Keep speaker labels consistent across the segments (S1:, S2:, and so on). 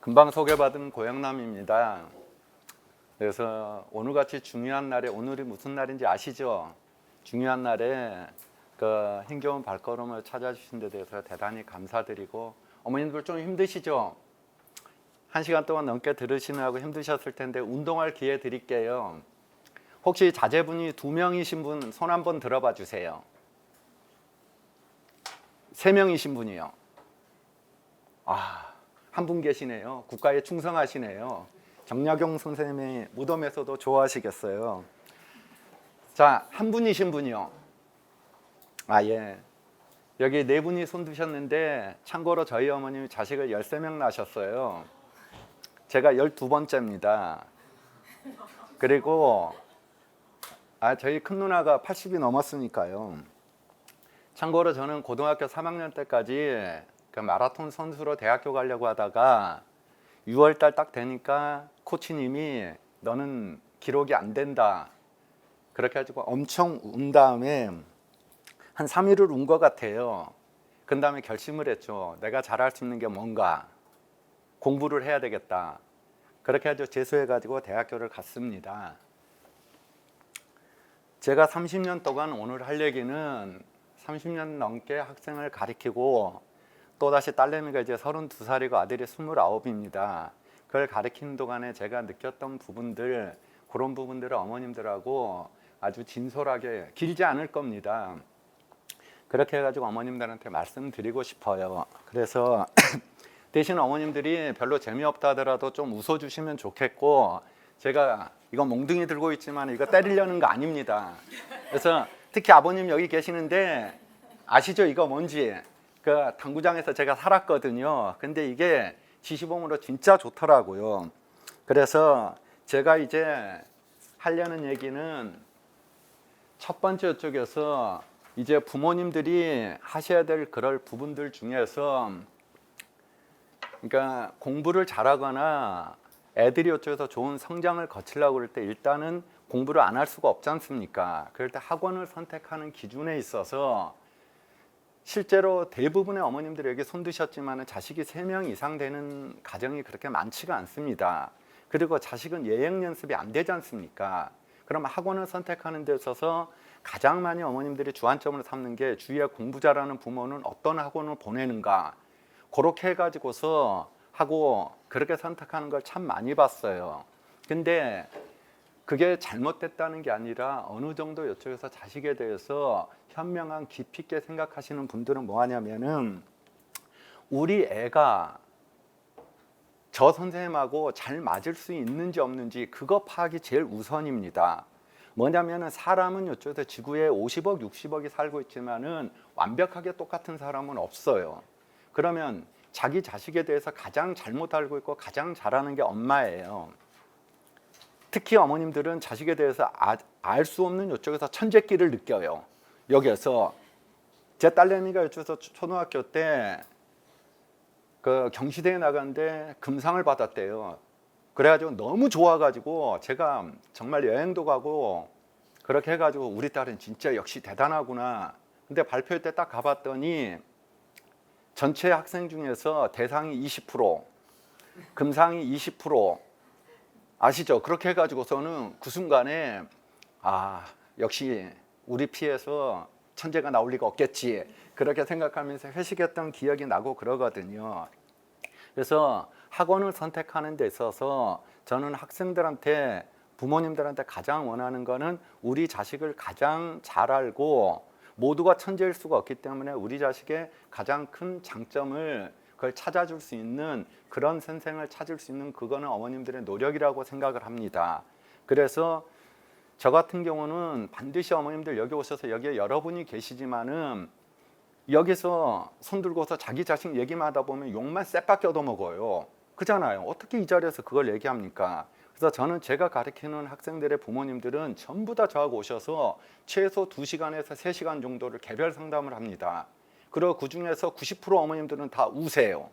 S1: 금방 소개받은 고영남입니다. 그래서 오늘같이 중요한 날에, 오늘이 무슨 날인지 아시죠? 중요한 날에 그 힘겨운 발걸음을 찾아주신 데 대해서 대단히 감사드리고, 어머님들 좀 힘드시죠? 1시간 동안 넘게 들으시느라고 힘드셨을 텐데 운동할 기회 드릴게요. 혹시 자제분이 2명이신 분 손 한번 들어봐 주세요. 3명이신 분이요. 한 분 계시네요. 국가에 충성하시네요. 정약용 선생님의 무덤에서도 좋아하시겠어요. 자, 한 분이신 분이요. 예. 여기 4분이 손 드셨는데 참고로 저희 어머님이 자식을 13명 낳으셨어요. 제가 12번째입니다. 그리고 저희 큰 누나가 80이 넘었으니까요. 참고로 저는 고등학교 3학년 때까지 그 마라톤 선수로 대학교 가려고 하다가 6월달 딱 되니까 코치님이 너는 기록이 안 된다. 그렇게 해가지고 엄청 운 다음에 한 3일을 운 것 같아요. 그 다음에 결심을 했죠. 내가 잘할 수 있는 게 뭔가. 공부를 해야 되겠다. 그렇게 해서 재수해가지고 대학교를 갔습니다. 제가 30년 동안 오늘 할 얘기는 30년 넘게 학생을 가르치고 또다시 딸내미가 이제 32살이고 아들이 29입니다. 그걸 가르치는 동안에 제가 느꼈던 부분들, 그런 부분들을 어머님들하고 아주 진솔하게, 길지 않을 겁니다. 그렇게 해가지고 어머님들한테 말씀드리고 싶어요. 그래서 대신 어머님들이 별로 재미없다 하더라도 좀 웃어주시면 좋겠고, 제가 이거 몽둥이 들고 있지만 이거 때리려는 거 아닙니다. 그래서 특히 아버님 여기 계시는데 아시죠? 이거 뭔지? 그 당구장에서 제가 살았거든요. 근데 이게 지시봉으로 진짜 좋더라고요. 그래서 제가 이제 하려는 얘기는 첫 번째 쪽에서 이제 부모님들이 하셔야 될 그럴 부분들 중에서, 그러니까 공부를 잘하거나 애들이 어쩌서 좋은 성장을 거치려고 그럴 때 일단은 공부를 안 할 수가 없지 않습니까? 그럴 때 학원을 선택하는 기준에 있어서 실제로 대부분의 어머님들이 여기 손 드셨지만 자식이 3명 이상 되는 가정이 그렇게 많지가 않습니다. 그리고 자식은 예행 연습이 안 되지 않습니까? 그럼 학원을 선택하는 데 있어서 가장 많이 어머님들이 주안점을 삼는 게 주위에 공부 잘하는 부모는 어떤 학원을 보내는가, 그렇게 해가지고서 하고 그렇게 선택하는 걸 참 많이 봤어요. 근데 그게 잘못됐다는 게 아니라 어느 정도 이쪽에서 자식에 대해서 현명한 깊이 있게 생각하시는 분들은 뭐 하냐면은, 우리 애가 저 선생님하고 잘 맞을 수 있는지 없는지 그거 파악이 제일 우선입니다. 뭐냐면은 사람은 이쪽에서 지구에 50억, 60억이 살고 있지만은 완벽하게 똑같은 사람은 없어요. 그러면 자기 자식에 대해서 가장 잘못 알고 있고 가장 잘하는 게 엄마예요. 특히 어머님들은 자식에 대해서 알 수 없는 이쪽에서 천재기를 느껴요. 여기에서 제 딸내미가 이쪽에서 초등학교 때 그 경시대에 나갔는데 금상을 받았대요. 그래가지고 너무 좋아가지고 제가 정말 여행도 가고 그렇게 해가지고 우리 딸은 진짜 역시 대단하구나. 근데 발표회 때 딱 가봤더니 전체 학생 중에서 대상이 20%, 금상이 20%, 아시죠? 그렇게 해가지고서는 그 순간에 역시 우리 피에서 천재가 나올 리가 없겠지, 그렇게 생각하면서 회식했던 기억이 나고 그러거든요. 그래서 학원을 선택하는 데 있어서 저는 학생들한테, 부모님들한테 가장 원하는 거는 우리 자식을 가장 잘 알고, 모두가 천재일 수가 없기 때문에 우리 자식의 가장 큰 장점을 그걸 찾아줄 수 있는 그런 선생을 찾을 수 있는, 그거는 어머님들의 노력이라고 생각을 합니다. 그래서 저 같은 경우는 반드시 어머님들 여기 오셔서, 여기에 여러분이 계시지만은 여기서 손 들고서 자기 자식 얘기만 하다 보면 욕만 쎄빡 껴도먹어요. 그잖아요. 어떻게 이 자리에서 그걸 얘기합니까? 그래서 저는 제가 가르치는 학생들의 부모님들은 전부 다 저하고 오셔서 최소 2시간에서 3시간 정도를 개별 상담을 합니다. 그리고 그중에서 90% 어머님들은 다 우세요.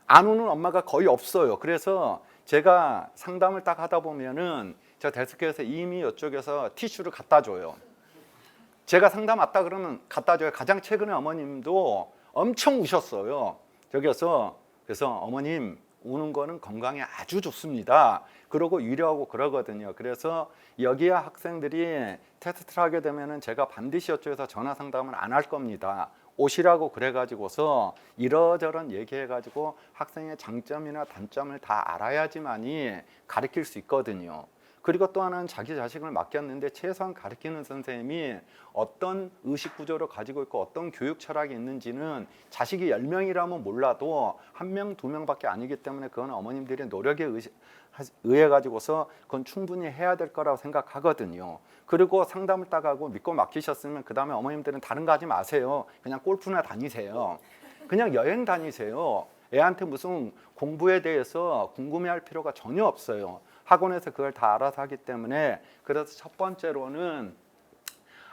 S1: 안 우는 엄마가 거의 없어요. 그래서 제가 상담을 딱 하다 보면은 저 데스크에서 이미 이쪽에서 티슈를 갖다 줘요. 제가 상담 왔다 그러면 갖다 줘요. 가장 최근에 어머님도 엄청 우셨어요. 저기서 그래서 어머님 우는 거는 건강에 아주 좋습니다. 그러고 위로하고 그러거든요. 그래서 여기에 학생들이 테스트를 하게 되면은 제가 반드시 이쪽에서 전화 상담을 안 할 겁니다. 오시라고 그래가지고서 이러저런 얘기해가지고 학생의 장점이나 단점을 다 알아야지만이 가르칠 수 있거든요. 그리고 또 하나는 자기 자식을 맡겼는데 최소한 가르치는 선생님이 어떤 의식 구조를 가지고 있고 어떤 교육 철학이 있는지는 자식이 10명이라면 몰라도 1명, 2명밖에 아니기 때문에 그건 어머님들이 노력에 의해 가지고서 그건 충분히 해야 될 거라고 생각하거든요. 그리고 상담을 딱 하고 믿고 맡기셨으면 그 다음에 어머님들은 다른 거 하지 마세요. 그냥 골프나 다니세요. 그냥 여행 다니세요. 애한테 무슨 공부에 대해서 궁금해할 필요가 전혀 없어요. 학원에서 그걸 다 알아서 하기 때문에. 그래서 첫 번째로는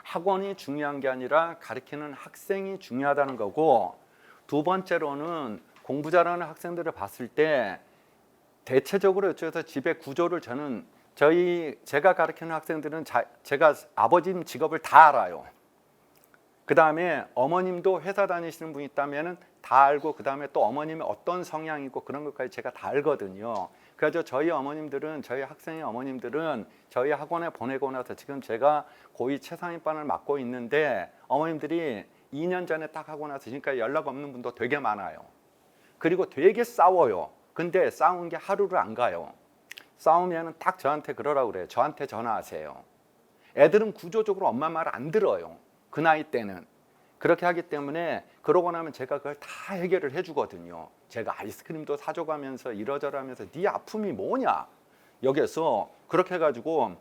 S1: 학원이 중요한 게 아니라 가르치는 학생이 중요하다는 거고, 두 번째로는 공부 잘하는 학생들을 봤을 때 대체적으로 이쪽에서 집의 구조를 제가 가르치는 학생들은 제가 아버님 직업을 다 알아요. 그 다음에 어머님도 회사 다니시는 분이 있다면 다 알고, 그 다음에 또 어머님의 어떤 성향이고 그런 것까지 제가 다 알거든요. 그래서 저희 어머님들은, 저희 학생의 어머님들은 저희 학원에 보내고 나서 지금 제가 고2 최상위반을 맡고 있는데 어머님들이 2년 전에 딱 하고 나서 지금까지 연락 없는 분도 되게 많아요. 그리고 되게 싸워요. 근데 싸운 게 하루를 안 가요. 싸우면 딱 저한테 그러라고 그래요. 저한테 전화하세요. 애들은 구조적으로 엄마 말 안 들어요. 그 나이 때는. 그렇게 하기 때문에 그러고 나면 제가 그걸 다 해결을 해주거든요. 제가 아이스크림도 사줘가면서 이러저러하면서 네 아픔이 뭐냐? 여기서 그렇게 해가지고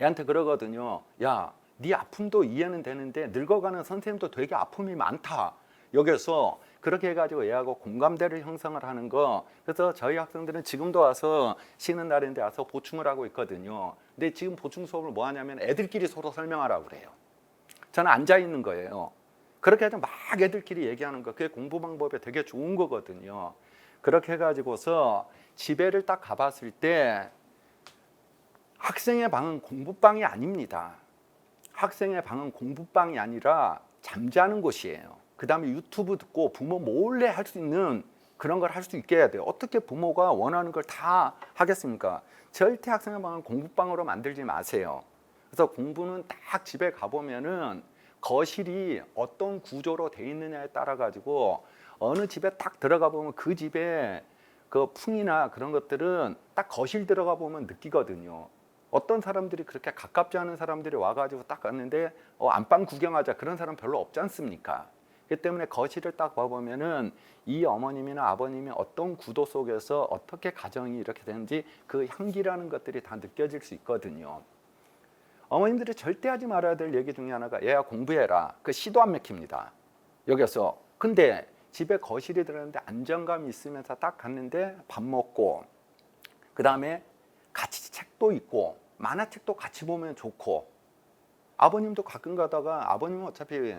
S1: 애한테 그러거든요. 야, 네 아픔도 이해는 되는데 늙어가는 선생님도 되게 아픔이 많다. 여기서 그렇게 해가지고 얘하고 공감대를 형성을 하는 거. 그래서 저희 학생들은 지금도 와서 쉬는 날인데 와서 보충을 하고 있거든요. 근데 지금 보충 수업을 뭐 하냐면 애들끼리 서로 설명하라고 그래요. 저는 앉아 있는 거예요. 그렇게 해서 막 애들끼리 얘기하는 거, 그게 공부 방법에 되게 좋은 거거든요. 그렇게 해가지고서 집에를 딱 가봤을 때 학생의 방은 공부방이 아닙니다. 학생의 방은 공부방이 아니라 잠자는 곳이에요. 그 다음에 유튜브 듣고 부모 몰래 할 수 있는 그런 걸 할 수 있게 해야 돼요. 어떻게 부모가 원하는 걸 다 하겠습니까? 절대 학생의 방을 공부방으로 만들지 마세요. 그래서 공부는 딱 집에 가보면은 거실이 어떤 구조로 돼 있느냐에 따라 가지고 어느 집에 딱 들어가 보면 그 집에 그 풍이나 그런 것들은 딱 거실 들어가 보면 느끼거든요. 어떤 사람들이 그렇게 가깝지 않은 사람들이 와가지고 딱 갔는데 안방 구경하자, 그런 사람 별로 없지 않습니까? 그렇기 때문에 거실을 딱 봐보면은 이 어머님이나 아버님이 어떤 구도 속에서 어떻게 가정이 이렇게 되는지 그 향기라는 것들이 다 느껴질 수 있거든요. 어머님들이 절대 하지 말아야 될 얘기 중에 하나가 얘야 공부해라. 그 시도 안 맥힙니다. 여기서. 근데 집에 거실이 들었는데 안정감이 있으면서 딱 갔는데 밥 먹고 그 다음에 같이 책도 읽고 만화책도 같이 보면 좋고, 아버님도 가끔 가다가, 아버님은 어차피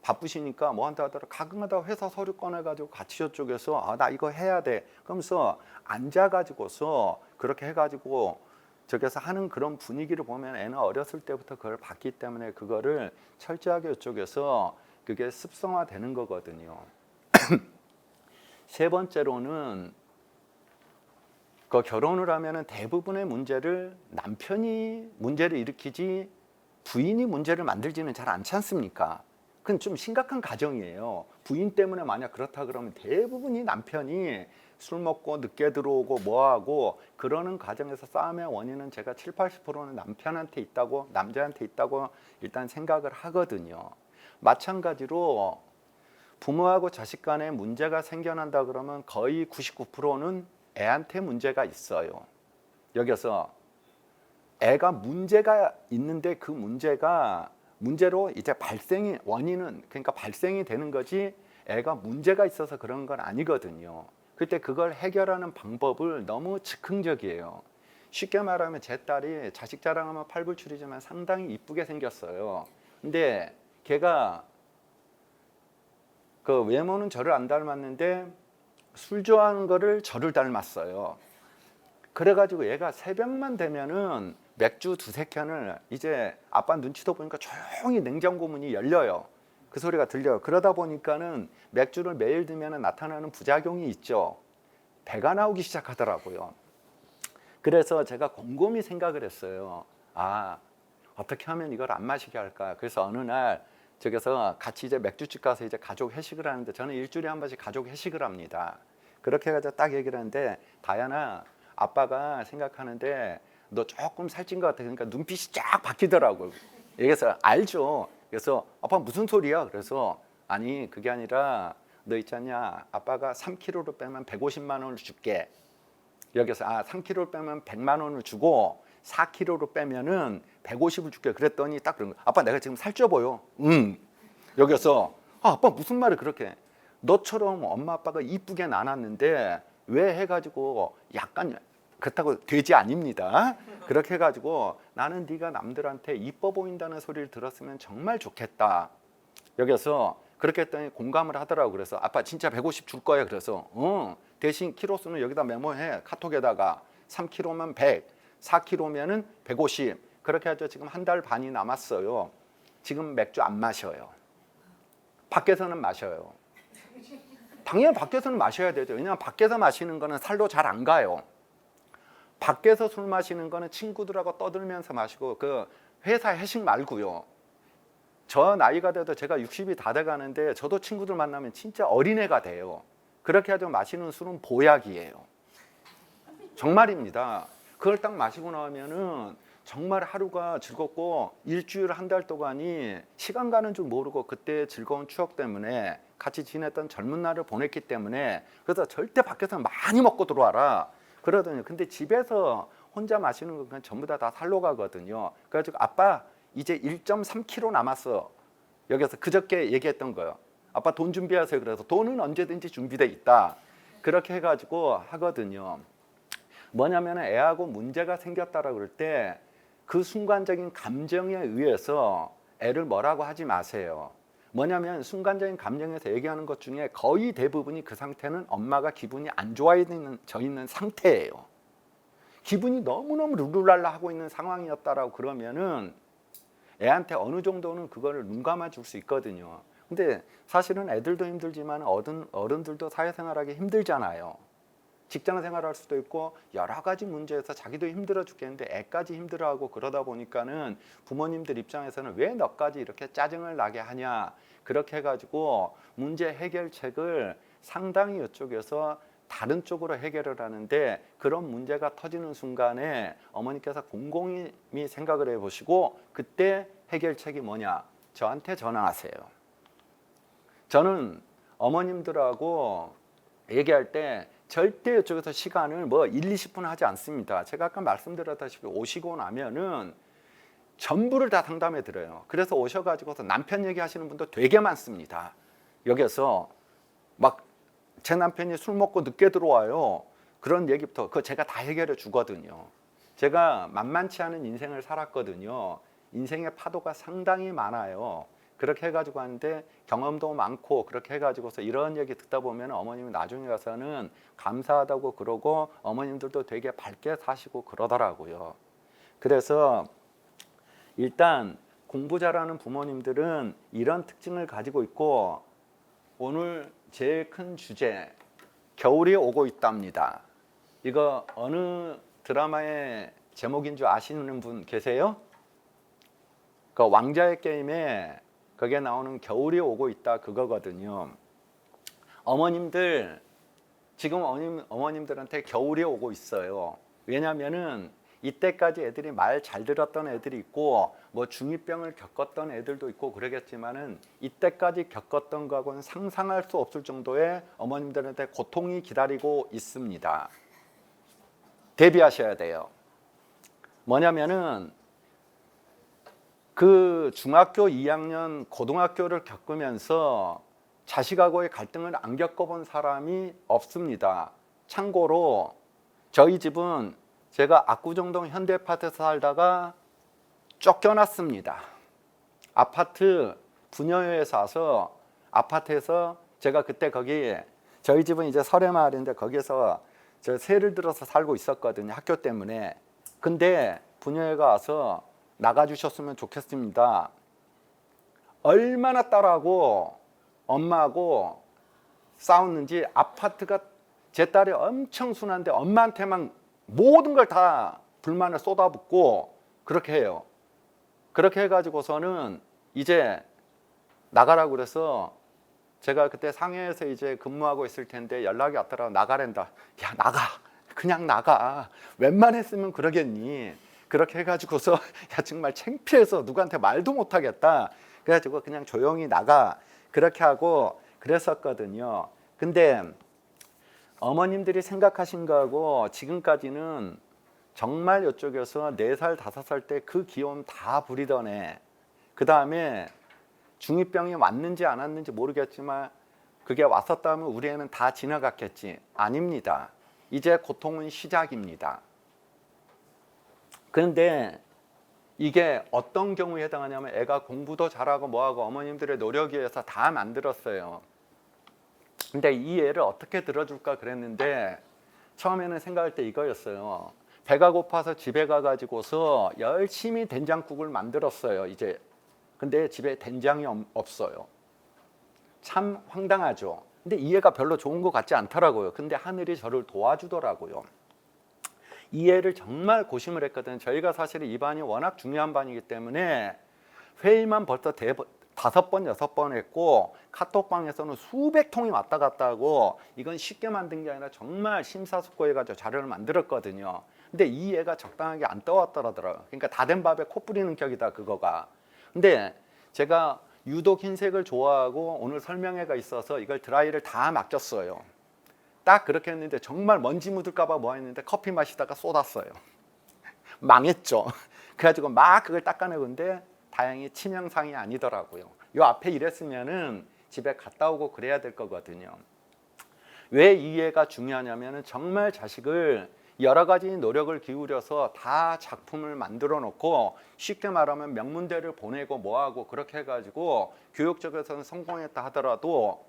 S1: 바쁘시니까 뭐 한다 하더라도 가끔 가다가 회사 서류 꺼내가지고 같이 저쪽에서 나 이거 해야 돼 그러면서 앉아가지고서 그렇게 해가지고 저기서 하는 그런 분위기를 보면 애는 어렸을 때부터 그걸 봤기 때문에 그거를 철저하게 이쪽에서 그게 습성화되는 거거든요. 세 번째로는 그 결혼을 하면은 대부분의 문제를 남편이 문제를 일으키지 부인이 문제를 만들지는 잘 않지 않습니까? 그건 좀 심각한 가정이에요. 부인 때문에 만약 그렇다 그러면 대부분이 남편이 술 먹고 늦게 들어오고 뭐하고 그러는 과정에서 싸움의 원인은 제가 7, 80%는 남편한테 있다고, 남자한테 있다고 일단 생각을 하거든요. 마찬가지로 부모하고 자식 간에 문제가 생겨난다 그러면 거의 99%는 애한테 문제가 있어요. 여기서 애가 문제가 있는데 그 문제로 이제 원인은 그러니까 발생이 되는 거지 애가 문제가 있어서 그런 건 아니거든요. 그때 그걸 해결하는 방법을 너무 즉흥적이에요. 쉽게 말하면 제 딸이 자식 자랑하면 팔불출이지만 상당히 이쁘게 생겼어요. 근데 걔가 그 외모는 저를 안 닮았는데 술 좋아하는 거를 저를 닮았어요. 그래가지고 얘가 새벽만 되면은 맥주 2-3캔을 이제 아빠 눈치도 보니까 조용히 냉장고 문이 열려요. 그 소리가 들려요. 그러다 보니까는 맥주를 매일 들면 나타나는 부작용이 있죠. 배가 나오기 시작하더라고요. 그래서 제가 곰곰이 생각을 했어요. 아, 어떻게 하면 이걸 안 마시게 할까? 그래서 어느 날 저기서 같이 이제 맥주집 가서 이제 가족 회식을 하는데, 저는 일주일에 한 번씩 가족 회식을 합니다. 그렇게 해가지고 딱 얘기를 하는데, 다연아, 아빠가 생각하는데 너 조금 살찐 것 같아. 그러니까 눈빛이 쫙 바뀌더라고요. 그래서 알죠. 그래서 아빠 무슨 소리야? 그래서 아니 그게 아니라 너 있잖냐, 아빠가 3kg로 빼면 150만 원을 줄게. 여기서 3kg를 빼면 100만 원을 주고 4kg로 빼면은 150을 줄게. 그랬더니 딱 그런 거. 아빠 내가 지금 살쪄 보여. 여기서 아빠 무슨 말을 그렇게 해. 너처럼 엄마 아빠가 이쁘게 나눴는데 왜 해가지고 약간 그렇다고 돼지 아닙니다. 그렇게 해가지고 나는 네가 남들한테 이뻐 보인다는 소리를 들었으면 정말 좋겠다. 여기서 그렇게 했더니 공감을 하더라고. 그래서 아빠 진짜 150 줄 거야. 그래서 대신 키로수는 여기다 메모해. 카톡에다가 3kg면 100, 4kg면은 150. 그렇게 해서 지금 한 달 반이 남았어요. 지금 맥주 안 마셔요. 밖에서는 마셔요. 당연히 밖에서는 마셔야 되죠. 왜냐하면 밖에서 마시는 거는 살로 잘 안 가요. 밖에서 술 마시는 거는 친구들하고 떠들면서 마시고, 그 회사 회식 말고요. 저 나이가 돼도 제가 60이 다 돼가는데 저도 친구들 만나면 진짜 어린애가 돼요. 그렇게 해서 마시는 술은 보약이에요. 정말입니다. 그걸 딱 마시고 나면은 정말 하루가 즐겁고 일주일 한 달 동안이 시간 가는 줄 모르고, 그때의 즐거운 추억 때문에 같이 지냈던 젊은 날을 보냈기 때문에. 그래서 절대 밖에서 많이 먹고 들어와라 그러더니, 근데 집에서 혼자 마시는 건 그냥 전부 다 살로 가거든요. 그래가지고 아빠 이제 1.3kg 남았어. 여기서 그저께 얘기했던 거예요. 아빠 돈 준비하세요. 그래서 돈은 언제든지 준비돼 있다. 그렇게 해가지고 하거든요. 뭐냐면 애하고 문제가 생겼다라고 그럴 때 그 순간적인 감정에 의해서 애를 뭐라고 하지 마세요. 뭐냐면 순간적인 감정에서 얘기하는 것 중에 거의 대부분이 그 상태는 엄마가 기분이 안 좋아져 있는 상태예요. 기분이 너무너무 룰루랄라 하고 있는 상황이었다라고 그러면은 애한테 어느 정도는 그거를 눈 감아 줄 수 있거든요. 근데 사실은 애들도 힘들지만 어른들도 사회생활하기 힘들잖아요. 직장 생활할 수도 있고 여러 가지 문제에서 자기도 힘들어 죽겠는데 애까지 힘들어하고, 그러다 보니까는 부모님들 입장에서는 왜 너까지 이렇게 짜증을 나게 하냐, 그렇게 해가지고 문제 해결책을 상당히 이쪽에서 다른 쪽으로 해결을 하는데, 그런 문제가 터지는 순간에 어머니께서 곰곰이 생각을 해보시고 그때 해결책이 뭐냐, 저한테 전화하세요. 저는 어머님들하고 얘기할 때 절대 이쪽에서 시간을 뭐 1, 20분 하지 않습니다. 제가 아까 말씀드렸다시피 오시고 나면은 전부를 다 상담해 드려요. 그래서 오셔가지고서 남편 얘기하시는 분도 되게 많습니다. 여기서 막 제 남편이 술 먹고 늦게 들어와요. 그런 얘기부터 그거 제가 다 해결해 주거든요. 제가 만만치 않은 인생을 살았거든요. 인생의 파도가 상당히 많아요. 그렇게 해가지고 하는데 경험도 많고, 그렇게 해가지고서 이런 얘기 듣다 보면 어머님이 나중에 가서는 감사하다고 그러고 어머님들도 되게 밝게 사시고 그러더라고요. 그래서 일단 공부 잘하는 부모님들은 이런 특징을 가지고 있고, 오늘 제일 큰 주제, 겨울이 오고 있답니다. 이거 어느 드라마의 제목인 줄 아시는 분 계세요? 그 왕자의 게임에 거기에 나오는 겨울이 오고 있다 그거거든요. 어머님들 지금 어머님들한테 겨울이 오고 있어요. 왜냐면은 이때까지 애들이 말 잘 들었던 애들이 있고 뭐 중2병을 겪었던 애들도 있고 그러겠지만은 이때까지 겪었던 거하고는 상상할 수 없을 정도의 어머님들한테 고통이 기다리고 있습니다. 대비하셔야 돼요. 뭐냐면은 그 중학교 2학년 고등학교를 겪으면서 자식하고의 갈등을 안 겪어본 사람이 없습니다. 참고로 저희 집은 제가 압구정동 현대아파트에서 살다가 쫓겨났습니다. 아파트 분여회에 사서 아파트에서 제가 그때 거기 저희 집은 이제 설해마을인데 거기에서 저 새를 들어서 살고 있었거든요. 학교 때문에. 근데 분여회가 와서 나가주셨으면 좋겠습니다. 얼마나 딸하고 엄마하고 싸웠는지 아파트가 제 딸이 엄청 순한데 엄마한테만 모든 걸 다 불만을 쏟아붓고 그렇게 해요. 그렇게 해가지고서는 이제 나가라고 그래서 제가 그때 상해에서 이제 근무하고 있을 텐데 연락이 왔더라고. 나가랜다. 야, 나가. 그냥 나가. 웬만했으면 그러겠니. 그렇게 해가지고서 야, 정말 창피해서 누구한테 말도 못하겠다. 그래가지고 그냥 조용히 나가. 그렇게 하고 그랬었거든요. 근데 어머님들이 생각하신 거하고 지금까지는 정말 이쪽에서 4살, 5살 때 그 귀여움 다 부리던 애. 그 다음에 중2병이 왔는지 안 왔는지 모르겠지만 그게 왔었다면 우리 애는 다 지나갔겠지. 아닙니다. 이제 고통은 시작입니다. 그런데 이게 어떤 경우에 해당하냐면 애가 공부도 잘하고 뭐하고 어머님들의 노력에 의해서 다 만들었어요. 근데 이 애를 어떻게 들어줄까 그랬는데 처음에는 생각할 때 이거였어요. 배가 고파서 집에 가가지고서 열심히 된장국을 만들었어요. 이제 근데 집에 된장이 없어요. 참 황당하죠. 근데 이 애가 별로 좋은 것 같지 않더라고요. 근데 하늘이 저를 도와주더라고요. 이 애를 정말 고심을 했거든요. 저희가 사실 이 반이 워낙 중요한 반이기 때문에 회의만 벌써 5번, 6번 했고 카톡방에서는 수백 통이 왔다 갔다 하고 이건 쉽게 만든 게 아니라 정말 심사숙고해가지고 자료를 만들었거든요. 근데 이 애가 적당하게 안 떠왔더라고요. 그러니까 다 된 밥에 코 뿌리는 격이다 그거가. 근데 제가 유독 흰색을 좋아하고 오늘 설명회가 있어서 이걸 드라이를 다 맡겼어요. 딱 그렇게 했는데 정말 먼지 묻을까 봐 뭐 했는데 커피 마시다가 쏟았어요. 망했죠. 그래가지고 막 그걸 닦아내고 있는데 다행히 치명상이 아니더라고요. 요 앞에 이랬으면은 집에 갔다 오고 그래야 될 거거든요. 왜 이 애가 중요하냐면은 정말 자식을 여러 가지 노력을 기울여서 다 작품을 만들어 놓고 쉽게 말하면 명문대를 보내고 뭐하고 그렇게 해가지고 교육적에서는 성공했다 하더라도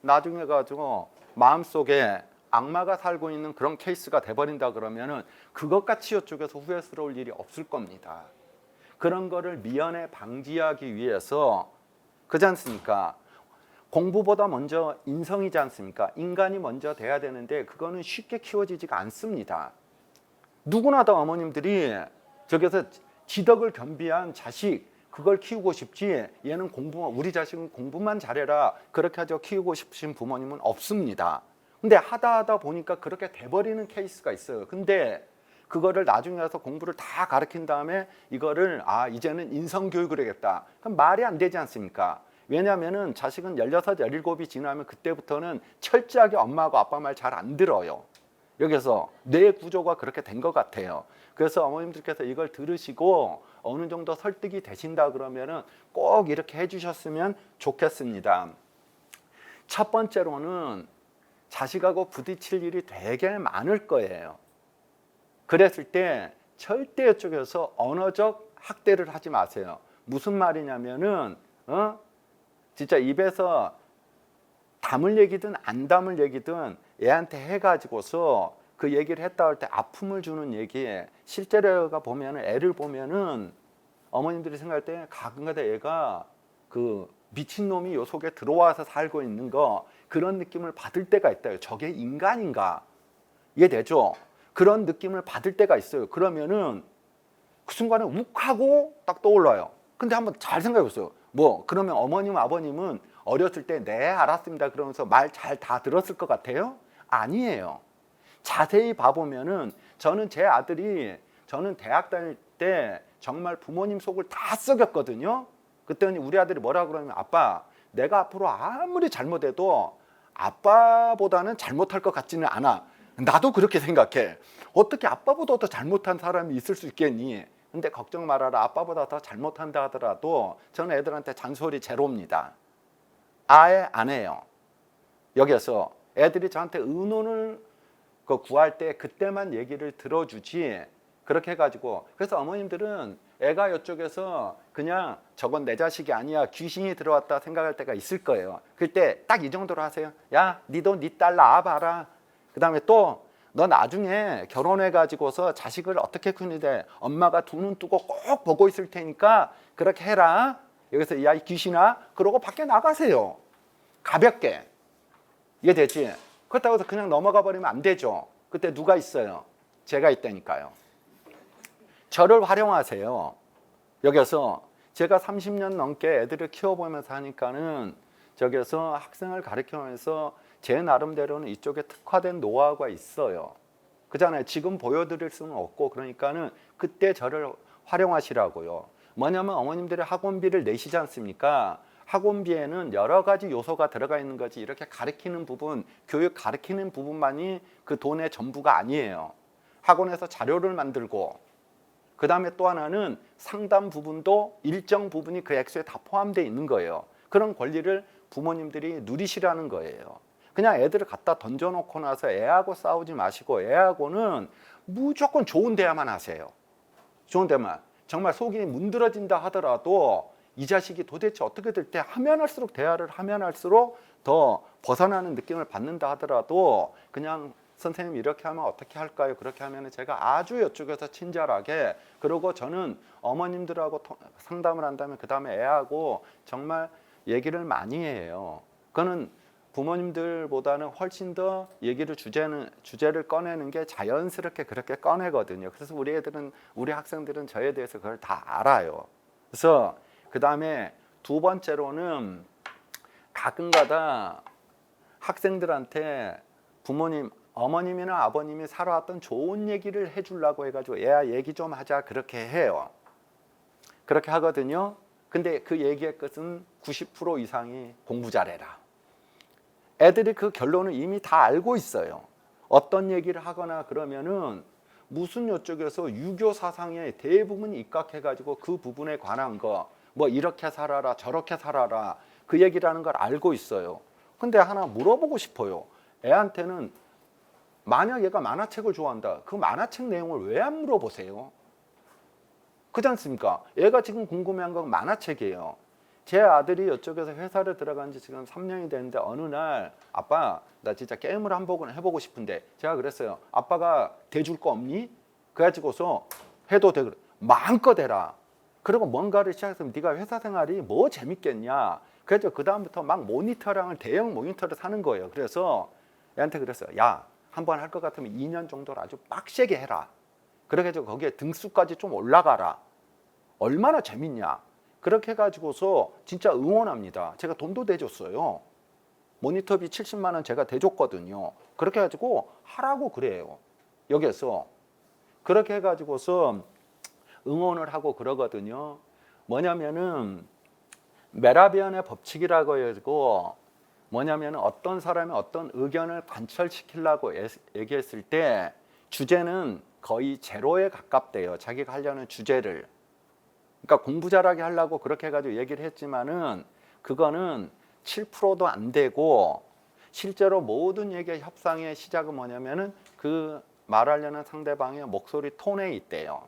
S1: 나중에 가지고 마음속에 악마가 살고 있는 그런 케이스가 돼버린다 그러면은 그것같이 이쪽에서 후회스러울 일이 없을 겁니다. 그런 거를 미연에 방지하기 위해서 그렇지 않습니까? 공부보다 먼저 인성이지 않습니까? 인간이 먼저 돼야 되는데 그거는 쉽게 키워지지가 않습니다. 누구나 다 어머님들이 저기서 지덕을 겸비한 자식 그걸 키우고 싶지 얘는 우리 자식은 공부만 잘해라 그렇게 하죠 키우고 싶으신 부모님은 없습니다. 근데 하다 보니까 그렇게 돼버리는 케이스가 있어요. 근데 그거를 나중에 가서 공부를 다 가르친 다음에 이거를 이제는 인성교육을 해야겠다. 그럼 말이 안 되지 않습니까? 왜냐하면은 자식은 16, 17이 지나면 그때부터는 철저하게 엄마하고 아빠 말 잘 안 들어요. 여기서 뇌 구조가 그렇게 된 것 같아요. 그래서 어머님들께서 이걸 들으시고 어느 정도 설득이 되신다 그러면은 꼭 이렇게 해주셨으면 좋겠습니다. 첫 번째로는 자식하고 부딪힐 일이 되게 많을 거예요. 그랬을 때 절대 이쪽에서 언어적 학대를 하지 마세요. 무슨 말이냐면은 진짜 입에서 담을 얘기든 안 담을 얘기든 애한테 해가지고서 그 얘기를 했다 할 때 아픔을 주는 얘기에 실제로가 보면은 애를 보면은 어머님들이 생각할 때 가끔가다 애가 그 미친놈이 요 속에 들어와서 살고 있는 거 그런 느낌을 받을 때가 있다. 저게 인간인가? 이해되죠? 그런 느낌을 받을 때가 있어요. 그러면은 그 순간에 욱하고 딱 떠올라요. 근데 한번 잘 생각해 보세요. 그러면 어머님, 아버님은 어렸을 때 네, 알았습니다. 그러면서 말 잘 다 들었을 것 같아요? 아니에요. 자세히 봐보면은 저는 대학 다닐 때 정말 부모님 속을 다 썩였거든요. 그때는 우리 아들이 뭐라 그러냐면 아빠, 내가 앞으로 아무리 잘못해도 아빠보다는 잘못할 것 같지는 않아. 나도 그렇게 생각해. 어떻게 아빠보다 더 잘못한 사람이 있을 수 있겠니? 근데 걱정 말아라. 아빠보다 더 잘못한다 하더라도 저는 애들한테 잔소리 제로입니다. 아예 안 해요. 여기서 애들이 저한테 의논을 구할 때 그때만 얘기를 들어주지 그렇게 해가지고 그래서 어머님들은 애가 이쪽에서 그냥 저건 내 자식이 아니야 귀신이 들어왔다 생각할 때가 있을 거예요. 그때 딱 이 정도로 하세요. 야, 니도 니 딸 낳아봐라. 그 다음에 또 너 나중에 결혼해가지고서 자식을 어떻게 크는데 엄마가 두 눈 뜨고 꼭 보고 있을 테니까 그렇게 해라. 여기서 야, 이 귀신아 그러고 밖에 나가세요. 가볍게. 이해되지? 그렇다고 해서 그냥 넘어가 버리면 안 되죠. 그때 누가 있어요? 제가 있다니까요. 저를 활용하세요. 여기서 제가 30년 넘게 애들을 키워보면서 하니까는 저기서 학생을 가르치면서 제 나름대로는 이쪽에 특화된 노하우가 있어요. 그잖아요. 지금 보여드릴 수는 없고, 그러니까는 그때 저를 활용하시라고요. 뭐냐면 어머님들이 학원비를 내시지 않습니까? 학원비에는 여러 가지 요소가 들어가 있는 거지, 이렇게 가르치는 부분, 교육 가르치는 부분만이 그 돈의 전부가 아니에요. 학원에서 자료를 만들고, 그 다음에 또 하나는 상담 부분도 일정 부분이 그 액수에 다 포함되어 있는 거예요. 그런 권리를 부모님들이 누리시라는 거예요. 그냥 애들을 갖다 던져놓고 나서 애하고 싸우지 마시고, 애하고는 무조건 좋은 대화만 하세요. 좋은 대화만. 정말 속이 문드러진다 하더라도 이 자식이 도대체 어떻게 될 때 하면 할수록, 대화를 하면 할수록 더 벗어나는 느낌을 받는다 하더라도 그냥 선생님 이렇게 하면 어떻게 할까요? 그렇게 하면 제가 아주 이쪽에서 친절하게, 그리고 저는 어머님들하고 상담을 한다면 그 다음에 애하고 정말 얘기를 많이 해요. 그거는 부모님들보다는 훨씬 더 주제를 꺼내는 게 자연스럽게 그렇게 꺼내거든요. 그래서 우리 애들은, 우리 학생들은 저에 대해서 그걸 다 알아요. 그래서 그 다음에 두 번째로는 가끔가다 학생들한테 부모님, 어머님이나 아버님이 살아왔던 좋은 얘기를 해주려고 해가지고 얘야 얘기 좀 하자, 그렇게 해요. 그렇게 하거든요. 근데 그 얘기의 끝은 90% 이상이 공부 잘해라. 애들이 그 결론을 이미 다 알고 있어요. 어떤 얘기를 하거나 그러면은 무슨 요쪽에서 유교 사상에 대부분 입각해가지고 그 부분에 관한 거, 뭐 이렇게 살아라 저렇게 살아라, 그 얘기라는 걸 알고 있어요. 근데 하나 물어보고 싶어요. 애한테는 만약 얘가 만화책을 좋아한다, 그 만화책 내용을 왜 안 물어보세요? 그렇지 않습니까? 얘가 지금 궁금해한 건 만화책이에요. 제 아들이 이쪽에서 회사를 들어간 지 지금 3년이 됐는데 어느 날 아빠 나 진짜 게임을 한번 해보고 싶은데, 제가 그랬어요. 아빠가 대줄 거 없니? 그래가지고서 해도 돼. 마음껏 해라. 그리고 뭔가를 시작했으면 네가 회사 생활이 뭐 재밌겠냐. 그래서 그 다음부터 막 모니터랑을, 대형 모니터를 사는 거예요. 그래서 얘한테 그랬어요. 야, 한번 할 것 같으면 2년 정도를 아주 빡세게 해라. 그렇게 해서 거기에 등수까지 좀 올라가라. 얼마나 재밌냐. 그렇게 해가지고서 진짜 응원합니다. 제가 돈도 대줬어요. 모니터비 70만 원 제가 대줬거든요. 그렇게 해가지고 하라고 그래요. 여기에서 그렇게 해가지고서 응원을 하고 그러거든요. 뭐냐면은 메라비안의 법칙이라고 해가지고, 뭐냐면 어떤 사람이 어떤 의견을 관철시키려고 얘기했을 때 주제는 거의 제로에 가깝대요. 자기가 하려는 주제를. 그러니까 공부 잘하게 하려고 그렇게 해가지고 얘기를 했지만은 그거는 7%도 안 되고, 실제로 모든 얘기의 협상의 시작은 뭐냐면은 그 말하려는 상대방의 목소리 톤에 있대요.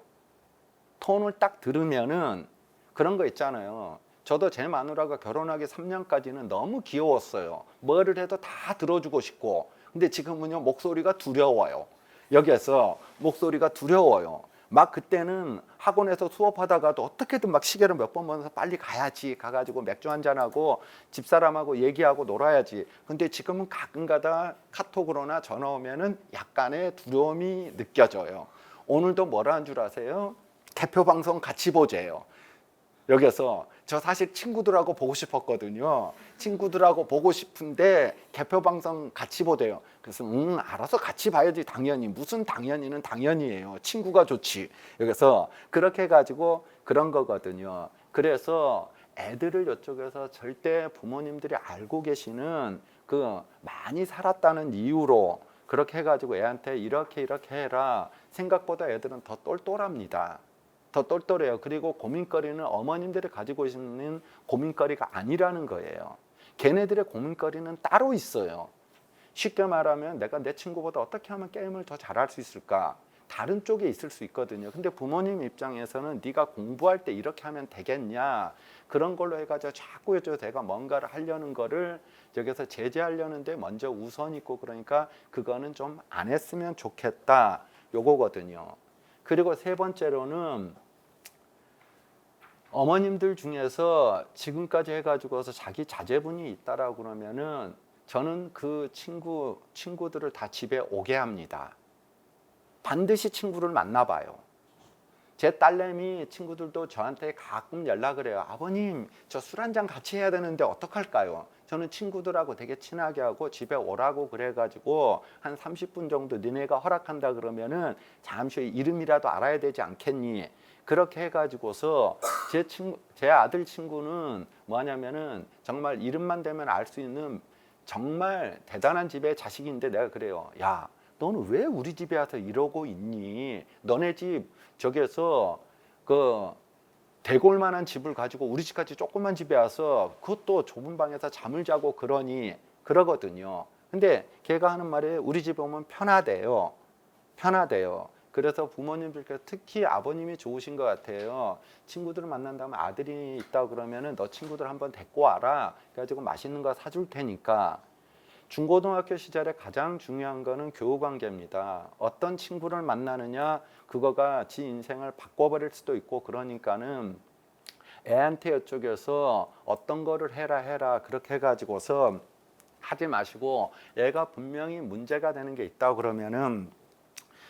S1: 톤을 딱 들으면은 그런 거 있잖아요. 저도 제 마누라가 결혼하기 3년까지는 너무 귀여웠어요. 뭐를 해도 다 들어주고 싶고. 근데 지금은요, 목소리가 두려워요. 여기에서 목소리가 두려워요. 막 그때는 학원에서 수업하다가도 어떻게든 막 시계를 몇 번 보면서 빨리 가야지, 가가지고 맥주 한잔하고 집사람하고 얘기하고 놀아야지. 근데 지금은 가끔가다 카톡으로나 전화 오면은 약간의 두려움이 느껴져요. 오늘도 뭐라 한 줄 아세요? 대표 방송 같이 보재요. 여기서 저 사실 친구들하고 보고 싶었거든요. 친구들하고 보고 싶은데 개표 방송 같이 보대요. 그래서 알아서 같이 봐야지 당연히. 무슨 당연히는 당연히예요. 친구가 좋지. 여기서 그렇게 해가지고 그런 거거든요. 그래서 애들을 이쪽에서 절대 부모님들이 알고 계시는 그 많이 살았다는 이유로 그렇게 해가지고 애한테 이렇게 해라. 생각보다 애들은 더 똘똘합니다. 더 똘똘해요. 그리고 고민거리는 어머님들이 가지고 있는 고민거리가 아니라는 거예요. 걔네들의 고민거리는 따로 있어요. 쉽게 말하면 내가 내 친구보다 어떻게 하면 게임을 더 잘할 수 있을까? 다른 쪽에 있을 수 있거든요. 근데 부모님 입장에서는 네가 공부할 때 이렇게 하면 되겠냐? 그런 걸로 해가지고 자꾸 해서 내가 뭔가를 하려는 거를 여기서 제재하려는데 먼저 우선 있고, 그러니까 그거는 좀 안 했으면 좋겠다. 요거거든요. 그리고 세 번째로는 어머님들 중에서 지금까지 해가지고서 자기 자제분이 있다라고 그러면은 저는 그 친구들을 다 집에 오게 합니다. 반드시 친구를 만나봐요. 제 딸내미 친구들도 저한테 가끔 연락을 해요. 아버님, 저 술 한잔 같이 해야 되는데 어떡할까요? 저는 친구들하고 되게 친하게 하고 집에 오라고 그래가지고 한 30분 정도 니네가 허락한다 그러면은 잠시 이름이라도 알아야 되지 않겠니? 그렇게 해가지고서 제 아들 친구는 뭐냐면은 정말 이름만 대면 알 수 있는 정말 대단한 집의 자식인데 내가 그래요. 야, 너는 왜 우리 집에 와서 이러고 있니? 너네 집 저기에서 그 대골만한 집을 가지고 우리 집까지 조그만 집에 와서 그것도 좁은 방에서 잠을 자고 그러거든요. 근데 걔가 하는 말이 우리 집에 오면 편하대요. 그래서 부모님들께서 특히 아버님이 좋으신 것 같아요. 친구들을 만난다면 아들이 있다 그러면은 너 친구들 한번 데리고 와라. 그래가지고 맛있는 거 사줄 테니까. 중고등학교 시절에 가장 중요한 거는 교우 관계입니다. 어떤 친구를 만나느냐 그거가 지 인생을 바꿔버릴 수도 있고 그러니까는 애한테 이쪽에서 어떤 거를 해라 그렇게 해가지고서 하지 마시고 애가 분명히 문제가 되는 게 있다고 그러면은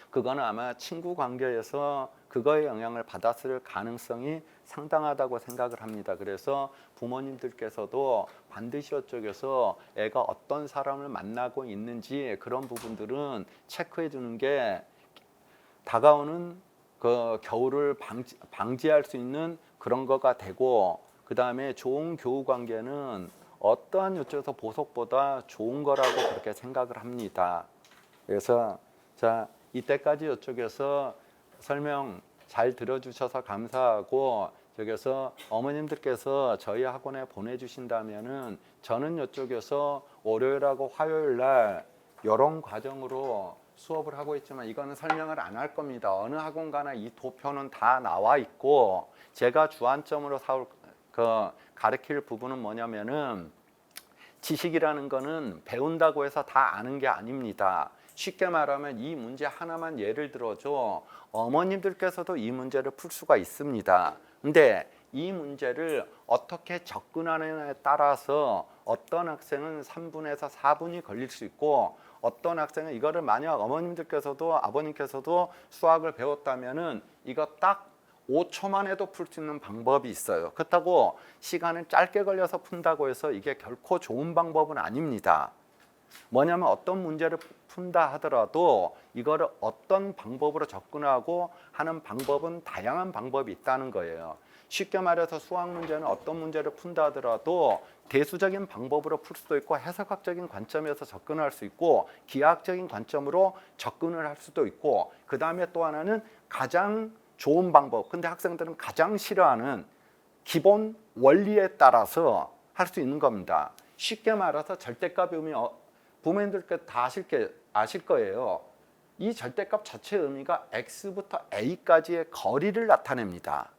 S1: 그거는 아마 친구 관계에서 그거의 영향을 받았을 가능성이 상당하다고 생각을 합니다. 그래서 부모님들께서도 반드시 이쪽에서 애가 어떤 사람을 만나고 있는지 그런 부분들은 체크해 주는 게 다가오는 그 겨울을 방지할 수 있는 그런 거가 되고, 그 다음에 좋은 교우 관계는 어떠한 요쪽에서 보석보다 좋은 거라고 그렇게 생각을 합니다. 그래서 자, 이때까지 이쪽에서 설명 잘 들어주셔서 감사하고, 저기서 어머님들께서 저희 학원에 보내주신다면은 저는 이쪽에서 월요일하고 화요일 날 이런 과정으로 수업을 하고 있지만 이거는 설명을 안 할 겁니다. 어느 학원 가나 이 도표는 다 나와 있고, 제가 주안점으로 가르칠 부분은 뭐냐면은 지식이라는 거는 배운다고 해서 다 아는 게 아닙니다. 쉽게 말하면 이 문제 하나만 예를 들어줘 어머님들께서도 이 문제를 풀 수가 있습니다. 근데 이 문제를 어떻게 접근하느냐에 따라서 어떤 학생은 3분에서 4분이 걸릴 수 있고, 어떤 학생은 이거를 만약 어머님들께서도 아버님께서도 수학을 배웠다면은 이거 딱 5초만 해도 풀 수 있는 방법이 있어요. 그렇다고 시간을 짧게 걸려서 푼다고 해서 이게 결코 좋은 방법은 아닙니다. 뭐냐면 어떤 문제를 푼다 하더라도 이거를 어떤 방법으로 접근하고 하는 방법은 다양한 방법이 있다는 거예요. 쉽게 말해서 수학 문제는 어떤 문제를 푼다 하더라도 대수적인 방법으로 풀 수도 있고 해석학적인 관점에서 접근할 수 있고 기하학적인 관점으로 접근을 할 수도 있고, 그 다음에 또 하나는 가장 좋은 방법, 근데 학생들은 가장 싫어하는 기본 원리에 따라서 할 수 있는 겁니다. 쉽게 말해서 절대값 의미 부모님들께서 다 아실 거예요. 이 절대값 자체의 의미가 x부터 a까지의 거리를 나타냅니다.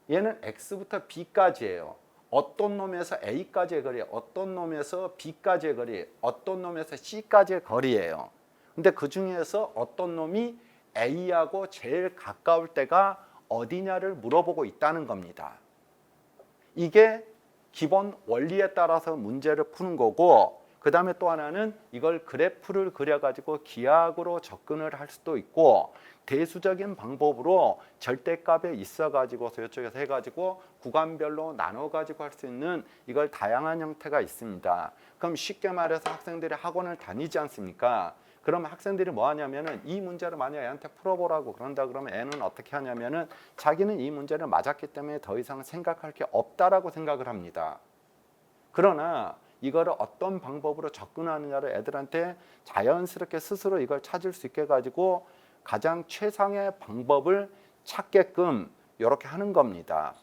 S1: 얘는 x부터 b까지예요. 어떤 놈에서 a까지의 거리, 어떤 놈에서 b까지의 거리, 어떤 놈에서 c까지의 거리예요. 근데 그 중에서 어떤 놈이 a하고 제일 가까울 때가 어디냐를 물어보고 있다는 겁니다. 이게 기본 원리에 따라서 문제를 푸는 거고, 그 다음에 또 하나는 이걸 그래프를 그려가지고 기하학으로 접근을 할 수도 있고, 대수적인 방법으로 절대값에 있어가지고서 이쪽에서 해가지고 구간별로 나눠가지고 할 수 있는 이걸 다양한 형태가 있습니다. 그럼 쉽게 말해서 학생들이 학원을 다니지 않습니까? 그러면 학생들이 뭐 하냐면은 이 문제를 만약 애한테 풀어보라고 그런다 그러면 애는 어떻게 하냐면은 자기는 이 문제를 맞았기 때문에 더 이상 생각할 게 없다라고 생각을 합니다. 그러나 이거를 어떤 방법으로 접근하느냐를 애들한테 자연스럽게 스스로 이걸 찾을 수 있게 가지고 가장 최상의 방법을 찾게끔 이렇게 하는 겁니다.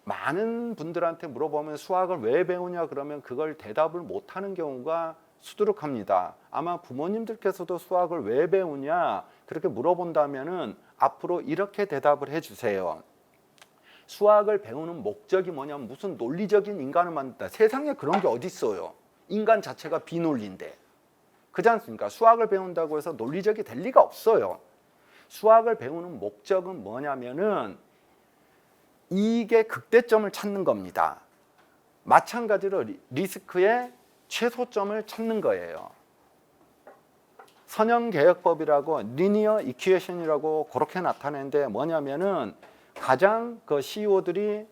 S1: 많은 분들한테 물어보면 수학을 왜 배우냐 그러면 그걸 대답을 못하는 경우가 수두룩합니다. 아마 부모님들께서도 수학을 왜 배우냐 그렇게 물어본다면은 앞으로 이렇게 대답을 해주세요. 수학을 배우는 목적이 뭐냐면 무슨 논리적인 인간을 만든다. 세상에 그런 게 어디 있어요. 인간 자체가 비논리인데. 그렇지 않습니까? 수학을 배운다고 해서 논리적이 될 리가 없어요. 수학을 배우는 목적은 뭐냐면은 이익의 극대점을 찾는 겁니다. 마찬가지로 리스크의 최소점을 찾는 거예요. 선형개혁법이라고 리니어 이퀴에이션이라고 그렇게 나타내는데 뭐냐면은 가장 그 CEO들이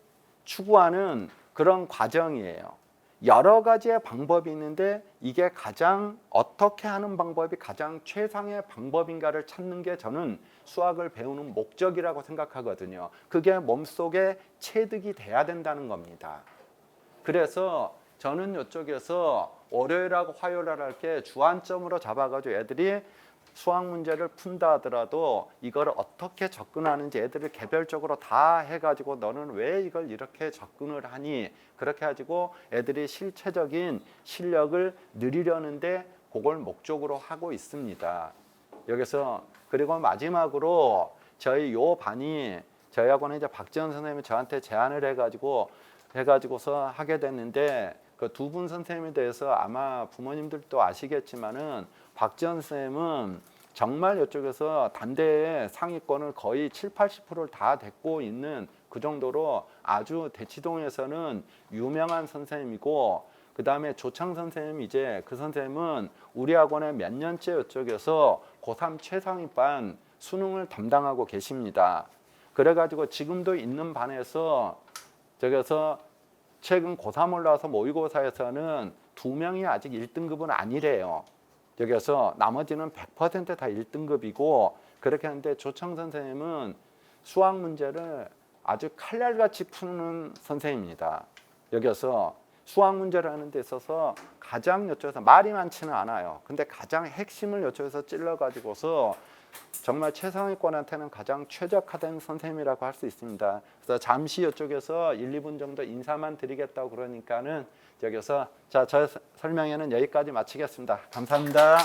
S1: 추구하는 그런 과정이에요. 여러 가지의 방법이 있는데 이게 가장 어떻게 하는 방법이 가장 최상의 방법인가를 찾는 게 저는 수학을 배우는 목적이라고 생각하거든요. 그게 몸속에 체득이 돼야 된다는 겁니다. 그래서 저는 이쪽에서 월요일하고 화요일 할 게 주안점으로 잡아가지고 애들이 수학 문제를 푼다 하더라도 이걸 어떻게 접근하는지 애들을 개별적으로 다 해가지고 너는 왜 이걸 이렇게 접근을 하니 그렇게 가지고 애들이 실체적인 실력을 늘리려는데 그걸 목적으로 하고 있습니다. 여기서 그리고 마지막으로 저희 요 반이 저희하고는 이제 박지원 선생님이 저한테 제안을 해가지고서 하게 됐는데 그 두 분 선생님에 대해서 아마 부모님들도 아시겠지만은 박지원 선생님은 정말 이쪽에서 단대의 상위권을 거의 70~80%를 다 데리고 있는 그 정도로 아주 대치동에서는 유명한 선생님이고 그 다음에 조창 선생님 이제 그 선생님은 우리 학원에 몇 년째 이쪽에서 고3 최상위반 수능을 담당하고 계십니다. 그래가지고 지금도 있는 반에서 저기서 최근 고3 올라와서 모의고사에서는 2명이 아직 1등급은 아니래요. 여기서 나머지는 100% 다 1등급이고 그렇게 하는데 조창 선생님은 수학 문제를 아주 칼날같이 푸는 선생님입니다. 여기서 수학 문제를 하는 데 있어서 가장 이쪽에서 말이 많지는 않아요. 근데 가장 핵심을 이쪽에서 찔러가지고서 정말 최상위권한테는 가장 최적화된 선생님이라고 할 수 있습니다. 그래서 잠시 이쪽에서 1~2분 정도 인사만 드리겠다고 그러니까는 여기서 자, 저 설명회는 여기까지 마치겠습니다. 감사합니다.